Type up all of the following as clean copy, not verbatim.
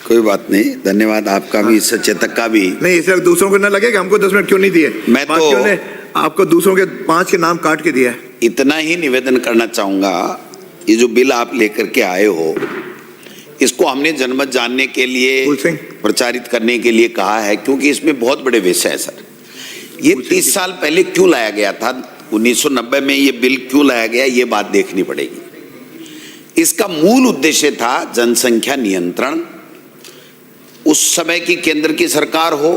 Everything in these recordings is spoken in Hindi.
कोई बात नहीं, धन्यवाद आपका भी, सचेतक का भी। नहीं, इससे दूसरों को न लगे कि हमको 10 मिनट क्यों नहीं दिए। मैं तो क्यों ने आपको दूसरों के 5 के नाम काट के दिया है। इतना ही निवेदन करना चाहूंगा, ये जो बिल आप लेकर के आए हो, इसको हमने जनमत जानने के लिए, प्रचारित करने के लिए कहा है, क्योंकि इसमें बहुत बड़े विषय है सर। ये 30 साल पहले क्यों लाया गया था, 1990 में ये बिल क्यों लाया गया, ये बात देखनी पड़ेगी। इसका मूल उद्देश्य था जनसंख्या नियंत्रण। उस समय की केंद्र की सरकार हो,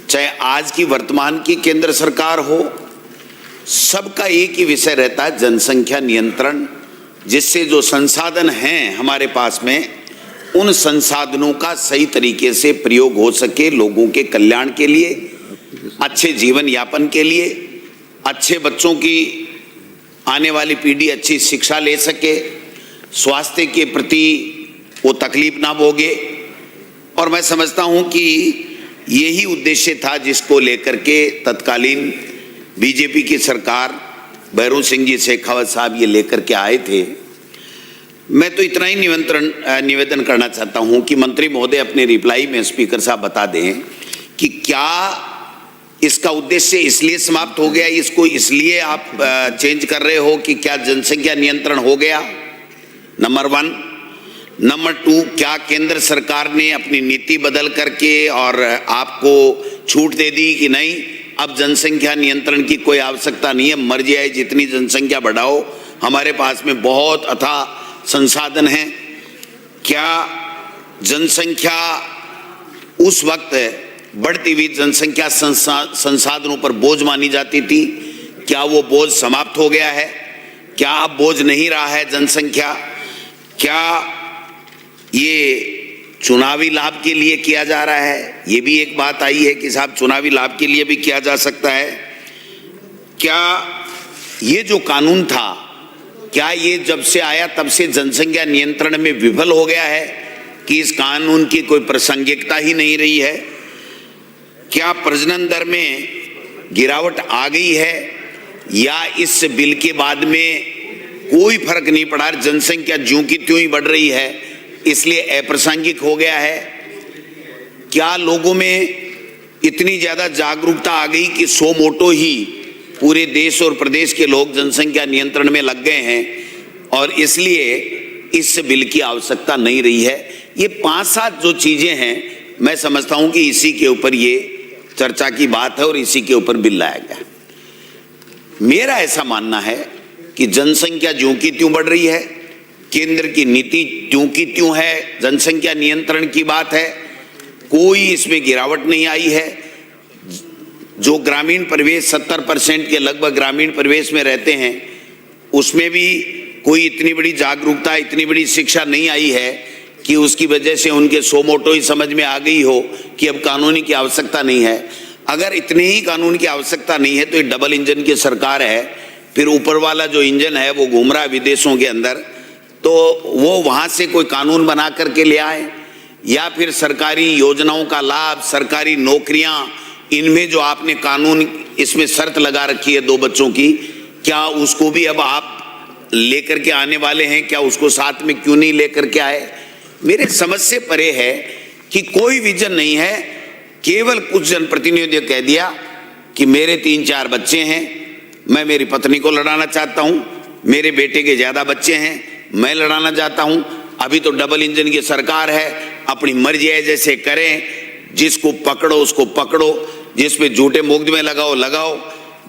चाहे आज की वर्तमान की केंद्र सरकार हो, सबका एक ही विषय रहता है, जनसंख्या नियंत्रण, जिससे जो संसाधन हैं हमारे पास में, उन संसाधनों का सही तरीके से प्रयोग हो सके, लोगों के कल्याण के लिए, अच्छे जीवन यापन के लिए, अच्छे बच्चों की आने वाली पीढ़ी अच्छी शिक्षा ले सके, स्वास्थ्य के प्रति वो तकलीफ ना भोगे। और मैं समझता हूं कि यही उद्देश्य था जिसको लेकर के तत्कालीन बीजेपी की सरकार, भैरू सिंह जी शेखावत साहब ये लेकर के आए थे। मैं तो इतना ही निवेदन करना चाहता हूं कि मंत्री महोदय अपने रिप्लाई में स्पीकर साहब बता दें कि क्या इसका उद्देश्य इसलिए समाप्त हो गया, इसको इसलिए आप चेंज कर रहे हो कि क्या जनसंख्या नियंत्रण हो गया, नंबर 1। नंबर 2, क्या केंद्र सरकार ने अपनी नीति बदल करके और आपको छूट दे दी कि नहीं, अब जनसंख्या नियंत्रण की कोई आवश्यकता नहीं है, मर्जी आए जितनी जनसंख्या बढ़ाओ, हमारे पास में बहुत अथाह संसाधन हैं। क्या जनसंख्या उस वक्त बढ़ती हुई जनसंख्या संसाधनों पर बोझ मानी जाती थी, क्या वो बोझ समाप्त हो गया है? क्या अब बोझ नहीं रहा है जनसंख्या? क्या ये चुनावी लाभ के लिए किया जा रहा है? ये भी एक बात आई है कि साहब चुनावी लाभ के लिए भी किया जा सकता है। क्या ये जो कानून था, क्या ये जब से आया तब से जनसंख्या नियंत्रण में विफल हो गया है कि इस कानून की कोई प्रासंगिकता ही नहीं रही है? क्या प्रजनन दर में गिरावट आ गई है, या इस बिल के बाद में कोई फर्क नहीं पड़ा, जनसंख्या ज्यों की त्यों ही बढ़ रही है, इसलिए अप्रासंगिक हो गया है? क्या लोगों में इतनी ज्यादा जागरूकता आ गई कि सो मोटो ही पूरे देश और प्रदेश के लोग जनसंख्या नियंत्रण में लग गए हैं और इसलिए इस बिल की आवश्यकता नहीं रही है? ये 5-7 जो चीजें हैं, मैं समझता हूं कि इसी के ऊपर ये चर्चा की बात है और इसी के ऊपर बिल लाया गया। मेरा ऐसा मानना है कि जनसंख्या ज्यों की त्यों बढ़ रही है, केंद्र की नीति त्यों की त्यों है, जनसंख्या नियंत्रण की बात है, कोई इसमें गिरावट नहीं आई है। जो ग्रामीण परिवेश 70% के लगभग ग्रामीण परिवेश में रहते हैं, उसमें भी कोई इतनी बड़ी जागरूकता, इतनी बड़ी शिक्षा नहीं आई है कि उसकी वजह से उनके सो मोटो ही समझ में आ गई हो कि अब कानूनी की आवश्यकता नहीं है। अगर इतने ही कानून की आवश्यकता नहीं है तो ये डबल इंजन की सरकार है, फिर ऊपर वाला जो इंजन है वो घूम रहा है विदेशों के अंदर, तो वो वहाँ से कोई कानून बना करके ले आए, या फिर सरकारी योजनाओं का लाभ, सरकारी नौकरियाँ, इनमें जो आपने कानून इसमें शर्त लगा रखी है 2 बच्चों की, क्या उसको भी अब आप लेकर के आने वाले हैं? क्या उसको साथ में क्यों नहीं लेकर के आए? मेरे समझ से परे है कि कोई विजन नहीं है। केवल कुछ जनप्रतिनिधियों ने कह दिया कि मेरे 3-4 बच्चे हैं, मैं मेरी पत्नी को लड़ाना चाहता हूं, मेरे बेटे के ज्यादा बच्चे हैं, मैं लड़ाना चाहता हूं। अभी तो डबल इंजन की सरकार है, अपनी मर्जी है जैसे करें, जिसको पकड़ो उसको पकड़ो, जिस पे झूठे मुकदमे लगाओ लगाओ,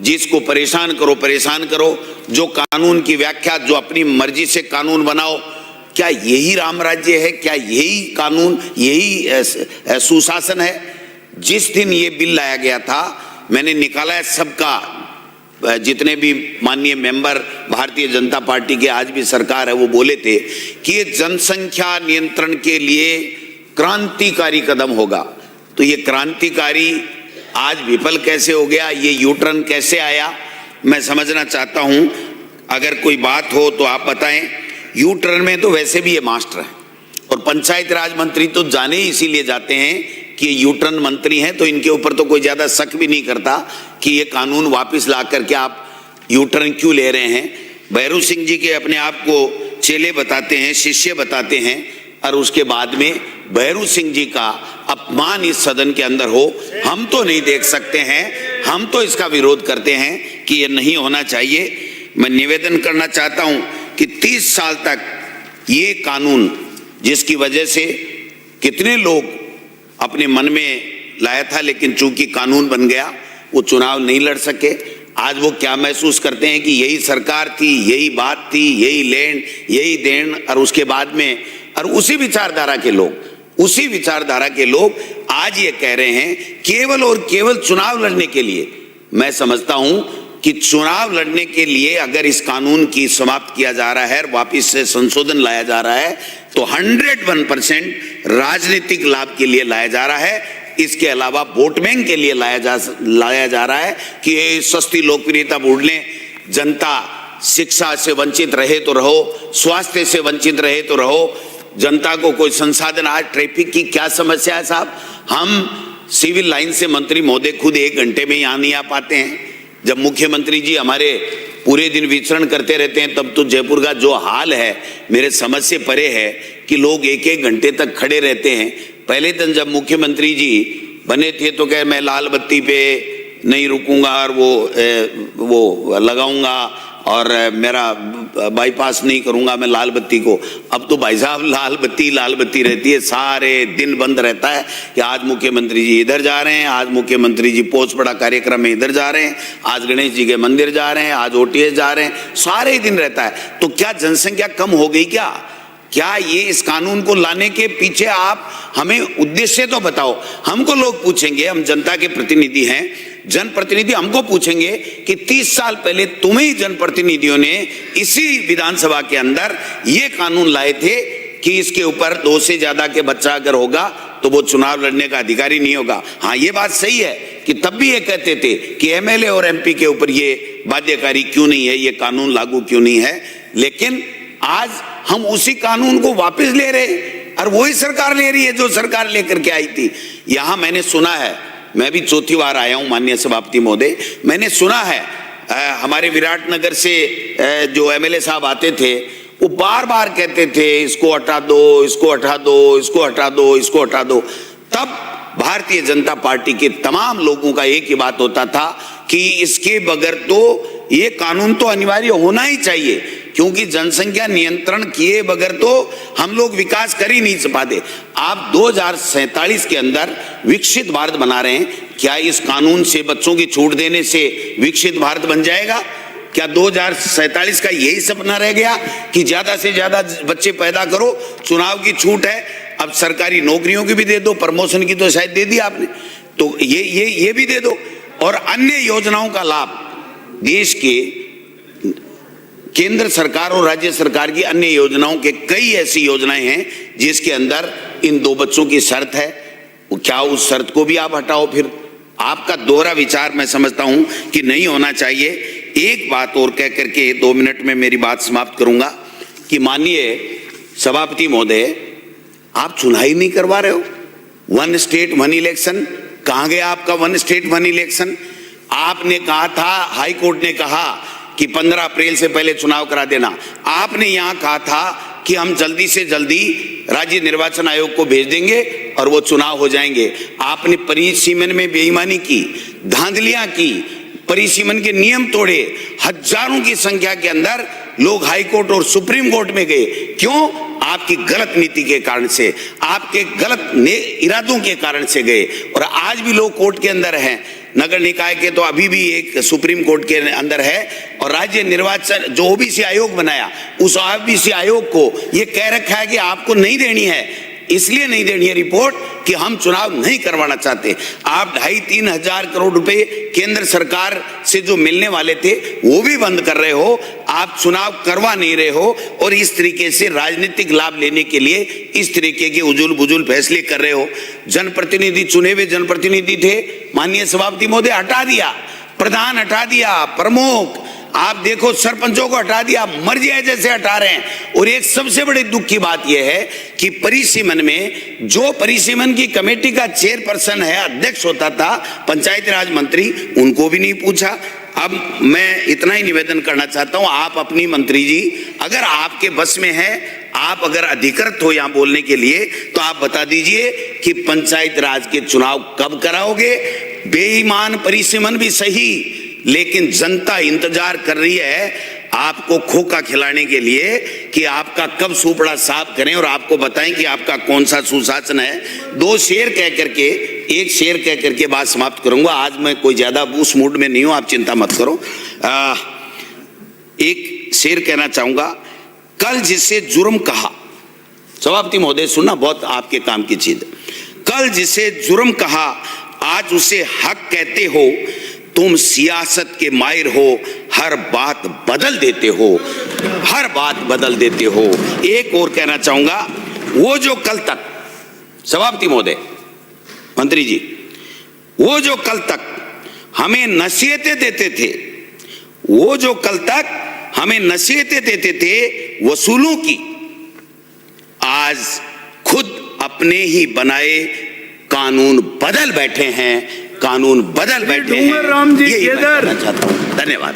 जिसको परेशान करो परेशान करो, जो कानून की व्याख्या, जो अपनी मर्जी से कानून बनाओ। क्या यही राम राज्य है? क्या यही कानून, यही सुशासन है? जिस दिन ये बिल लाया गया था, मैंने निकाला है सबका, जितने भी माननीय मेंबर भारतीय जनता पार्टी के आज भी सरकार है, वो बोले थे कि ये जनसंख्या नियंत्रण के लिए क्रांतिकारी कदम होगा। तो ये क्रांतिकारी आज विफल कैसे हो गया, ये यूटर्न कैसे आया, मैं समझना चाहता हूं। अगर कोई बात हो तो आप बताएं। यूटर्न में तो वैसे भी ये मास्टर है, और पंचायत राज मंत्री तो जाने ही इसीलिए जाते हैं कि ये यूटर्न मंत्री हैं, तो इनके ऊपर तो कोई ज्यादा शक भी नहीं करता कि ये कानून वापस ला करके आप यूटर्न क्यों ले रहे हैं। भैरू सिंह जी के अपने आप को चेले बताते हैं, शिष्य बताते हैं, और उसके बाद में भैरू सिंह जी का अपमान इस सदन के अंदर हो, हम तो नहीं देख सकते हैं। हम तो इसका विरोध करते हैं कि ये नहीं होना चाहिए। मैं निवेदन करना चाहता हूं कि 30 साल तक ये कानून, जिसकी वजह से कितने लोग अपने मन में लाया था, लेकिन चूंकि कानून बन गया वो चुनाव नहीं लड़ सके। आज वो क्या महसूस करते हैं कि यही सरकार थी, यही बात थी, यही लेन, यही देन, और उसके बाद में और उसी विचारधारा के लोग आज ये कह रहे हैं केवल और केवल चुनाव लड़ने के लिए। मैं समझता हूं कि चुनाव लड़ने के लिए अगर इस कानून की समाप्त किया जा रहा है, वापिस से संशोधन लाया जा रहा है, तो 101% राजनीतिक लाभ के लिए लाया जा रहा है। इसके अलावा वोट बैंक के लिए लाया जा रहा है कि ये सस्ती लोकप्रियता बढ़ने, जनता शिक्षा से वंचित रहे तो रहो, स्वास्थ्य से वंचित रहे तो रहो, जनता को कोई संसाधन। आज ट्रैफिक की क्या समस्या है साहब, हम सिविल लाइन से मंत्री महोदय खुद 1 घंटे में यहाँ नहीं आ पाते हैं। जब मुख्यमंत्री जी हमारे पूरे दिन विचरण करते रहते हैं, तब तो जयपुर का जो हाल है मेरे समझ से परे है कि लोग 1-1 घंटे तक खड़े रहते हैं। पहले दिन जब मुख्यमंत्री जी बने थे तो कह मैं लाल बत्ती पे नहीं रुकूंगा और वो लगाऊंगा और मेरा बाईपास नहीं करूंगा मैं लाल बत्ती को। अब तो भाई साहब लाल बत्ती रहती है, सारे दिन बंद रहता है कि आज मुख्यमंत्री जी इधर जा रहे हैं, आज मुख्यमंत्री जी पोचपड़ा कार्यक्रम में इधर जा रहे हैं, आज गणेश जी के मंदिर जा रहे हैं, आज ओटीएस जा रहे हैं, सारे दिन रहता है। तो क्या जनसंख्या कम हो गई क्या ये इस कानून को लाने के पीछे आप हमें उद्देश्य तो बताओ। हमको लोग पूछेंगे, हम जनता के प्रतिनिधि हैं, जनप्रतिनिधि हमको पूछेंगे कि 30 साल पहले तुम्हें जनप्रतिनिधियों ने इसी विधानसभा के अंदर ये कानून लाए थे कि इसके ऊपर 2 से ज्यादा के बच्चा अगर होगा तो वो चुनाव लड़ने का अधिकारी नहीं होगा। हाँ, ये बात सही है कि तब भी ये कहते थे कि एमएलए और एमपी के ऊपर ये बाध्यकारी क्यों नहीं है, ये कानून लागू क्यों नहीं है। लेकिन आज हम उसी कानून को वापस ले रहे और वही सरकार ले रही है जो सरकार लेकर के आई थी। यहां मैंने सुना है, मैं भी 4थी बार आया हूं माननीय सभापति महोदय, मैंने सुना है हमारे विराटनगर से जो एमएलए साहब आते थे वो बार बार कहते थे इसको हटा दो, इसको हटा दो, इसको हटा दो, इसको हटा दो। तब भारतीय जनता पार्टी के तमाम लोगों का एक ही बात होता था कि इसके बगैर तो ये कानून तो अनिवार्य होना ही चाहिए, क्योंकि जनसंख्या नियंत्रण किए बगैर तो हम लोग विकास कर ही नहीं पाते। आप 2047 के अंदर विकसित भारत बना रहे हैं, क्या इस कानून से बच्चों की छूट देने से विकसित भारत बन जाएगा? क्या 2047 का यही सपना रह गया कि ज्यादा से ज्यादा बच्चे पैदा करो, चुनाव की छूट है, अब सरकारी नौकरियों की भी दे दो, प्रमोशन की तो शायद दे दी आपने, तो ये भी दे दो, और अन्य योजनाओं का लाभ देश के केंद्र सरकार और राज्य सरकार की अन्य योजनाओं के कई ऐसी योजनाएं हैं जिसके अंदर इन 2 बच्चों की शर्त है, क्या उस शर्त को भी आप हटाओ? फिर आपका दोहरा विचार मैं समझता हूं कि नहीं होना चाहिए। एक बात और कह करके 2 मिनट में मेरी बात समाप्त करूंगा कि माननीय सभापति महोदय, आप चुनाव ही नहीं करवा रहे हो। 1 स्टेट 1 इलेक्शन, कहां गया आपका 1 स्टेट 1 इलेक्शन? आपने कहा था, हाई कोर्ट ने कहा कि 15 अप्रैल से पहले चुनाव करा देना। आपने यहां कहा था कि हम जल्दी से जल्दी राज्य निर्वाचन आयोग को भेज देंगे और वो चुनाव हो जाएंगे। आपने परिसीमन में बेईमानी की, धांधलियां की, परिसीमन के नियम तोड़े, हजारों की संख्या के अंदर लोग हाई कोर्ट और सुप्रीम कोर्ट में गए। क्यों? आपकी गलत नीति के कारण से, आपके गलत इरादों के कारण से गए, और आज भी लोग कोर्ट के अंदर हैं। नगर निकाय के तो अभी भी एक सुप्रीम कोर्ट के अंदर है, और राज्य निर्वाचन जो ओबीसी आयोग बनाया, उस ओबीसी आयोग को ये कह रखा है कि आपको नहीं देनी है, इसलिए नहीं देनी है रिपोर्ट कि हम चुनाव नहीं करवाना चाहते। आप 2.5-3 हजार करोड़ रुपए केंद्र सरकार से जो मिलने वाले थे वो भी बंद कर रहे हो, आप चुनाव करवा नहीं रहे हो, और इस तरीके से राजनीतिक लाभ लेने के लिए इस तरीके के उजुल बुजुल फैसले कर रहे हो। जनप्रतिनिधि, चुने हुए जनप्रतिनिधि थे, माननीय सभापति महोदय हटा दिया, प्रधान हटा दिया, प्रमुख, आप देखो सरपंचों को हटा दिया, मर्जी है जैसे हटा रहे हैं। और एक सबसे बड़ी दुख की बात यह है कि परिसीमन में जो परिसीमन की कमेटी का चेयरपर्सन है, अध्यक्ष होता था पंचायत राज मंत्री, उनको भी नहीं पूछा। अब मैं इतना ही निवेदन करना चाहता हूं, आप अपनी मंत्री जी, अगर आपके बस में है आप अगर अधिकृत हो यहां बोलने के लिए तो आप बता दीजिए कि पंचायत राज के चुनाव कब कराओगे। बेईमान परिसीमन भी सही, लेकिन जनता इंतजार कर रही है आपको खोखा खिलाने के लिए कि आपका कब सुपड़ा साफ करें और आपको बताएं कि आपका कौन सा सुशासन है। एक शेर कह करके बात समाप्त करूंगा। आज मैं कोई ज्यादा उस मूड में नहीं हूं, आप चिंता मत करो। एक शेर कहना चाहूंगा। कल जिसे जुर्म कहा, सभापति महोदय सुनना, बहुत आपके काम की चीज। कल जिसे जुर्म कहा आज उसे हक कहते हो। तुम सियासत के माहिर हो, हर बात बदल देते हो, हर बात बदल देते हो। एक और कहना चाहूंगा, वो जो कल तक, सभापति महोदय, मंत्री जी, वो जो कल तक हमें नसीहतें देते थे, वो जो कल तक हमें नसीहतें देते थे वसूलों की, आज खुद अपने ही बनाए कानून बदल बैठे हैं, कानून बदल बैठे हैं। राम जी यही मैं कहना चाहता हूं। धन्यवाद।